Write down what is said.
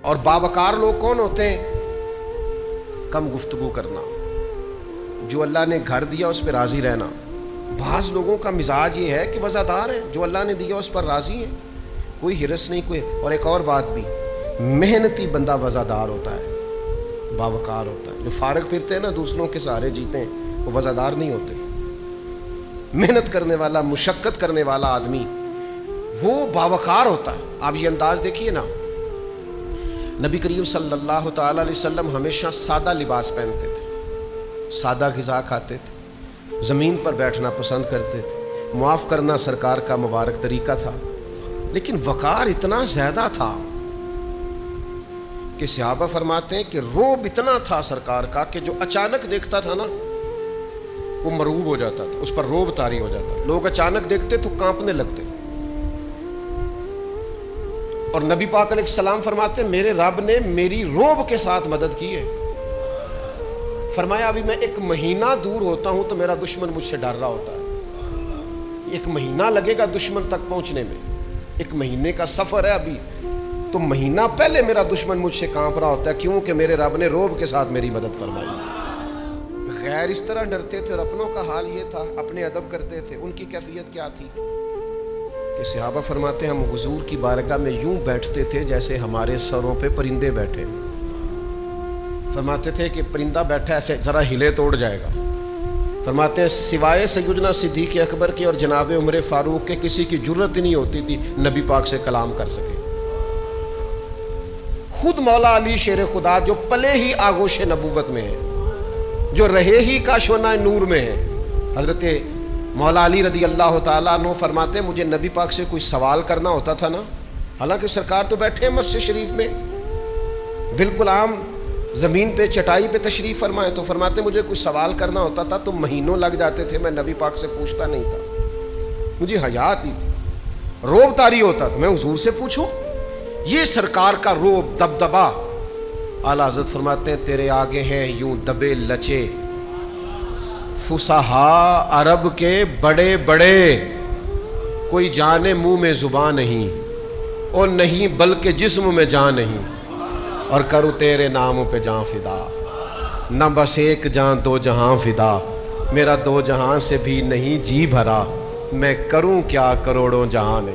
اور باوقار لوگ کون ہوتے ہیں؟ کم گفتگو کرنا، جو اللہ نے گھر دیا اس پہ راضی رہنا۔ بعض لوگوں کا مزاج یہ ہے کہ وزادار ہیں، جو اللہ نے دیا اس پر راضی ہیں، کوئی ہرس نہیں کوئی۔ اور ایک اور بات بھی، محنتی بندہ وزادار ہوتا ہے، باوقار ہوتا ہے۔ جو فارغ پھرتے ہیں نا، دوسروں کے سہارے جیتے ہیں، وہ وزادار نہیں ہوتے۔ محنت کرنے والا، مشقت کرنے والا آدمی وہ باوقار ہوتا ہے۔ آپ یہ انداز دیکھیے نا، نبی کریم صلی اللہ تعالی علیہ وسلم ہمیشہ سادہ لباس پہنتے تھے، سادہ غذا کھاتے تھے، زمین پر بیٹھنا پسند کرتے تھے، معاف کرنا سرکار کا مبارک طریقہ تھا۔ لیکن وقار اتنا زیادہ تھا کہ صحابہ فرماتے ہیں کہ روب اتنا تھا سرکار کا کہ جو اچانک دیکھتا تھا نا وہ مرعوب ہو جاتا تھا، اس پر روب طاری ہو جاتا۔ لوگ اچانک دیکھتے تو کانپنے لگتے۔ اور نبی پاک علیہ السلام فرماتے ہیں میرے رب نے میری روب کے ساتھ مدد کی ہے۔ فرمایا ابھی میں 1 مہینہ دور ہوتا ہوں تو میرا دشمن مجھ سے ڈر رہا ہوتا ہے۔ 1 مہینہ لگے گا دشمن تک پہنچنے میں، 1 مہینے کا سفر ہے ابھی، تو مہینہ پہلے میرا دشمن مجھ سے کانپ رہا ہوتا ہے۔ کیوں کہ میرے رب نے روب کے ساتھ میری مدد فرمائی۔ غیر اس طرح ڈرتے تھے، اور اپنوں کا حال یہ تھا، اپنے ادب کرتے تھے۔ ان کی کیفیت کیا تھی کہ صحابہ فرماتے ہیں ہم حضور کی بارگاہ میں یوں بیٹھتے تھے جیسے ہمارے سروں پہ پرندے بیٹھے۔ فرماتے تھے کہ پرندہ بیٹھا ایسے ذرا ہلے توڑ جائے گا۔ فرماتے ہیں سوائے سیدنا صدیق اکبر کے اور جناب عمر فاروق کے کسی کی جرت ہی نہیں ہوتی تھی نبی پاک سے کلام کر سکے۔ خود مولا علی شیر خدا جو پلے ہی آغوش نبوت میں ہے، جو رہے ہی کاشونہ نور میں ہے، حضرت مولا علی رضی اللہ تعالیٰ عنہ فرماتے ہیں مجھے نبی پاک سے کوئی سوال کرنا ہوتا تھا نا، حالانکہ سرکار تو بیٹھے ہیں مسجد شریف میں بالکل عام زمین پہ چٹائی پہ تشریف فرمائے، تو فرماتے مجھے کوئی سوال کرنا ہوتا تھا تو مہینوں لگ جاتے تھے، میں نبی پاک سے پوچھتا نہیں تھا، مجھے حیا آتی تھی، روب طاری ہوتا تو میں حضور سے پوچھوں۔ یہ سرکار کا روب، دبدبا۔ اعلیٰ حضرت فرماتے ہیں تیرے آگے ہیں یوں دبے لچے فصحا عرب کے بڑے بڑے، کوئی جانے منہ میں زبان نہیں، اور نہیں بلکہ جسم میں جان نہیں، اور کروں تیرے نام پہ جان فدا، نہ بس 1 جان 2 جہاں فدا، میرا 2 جہاں سے بھی نہیں جی بھرا، میں کروں کیا کروڑوں جہاں نہیں۔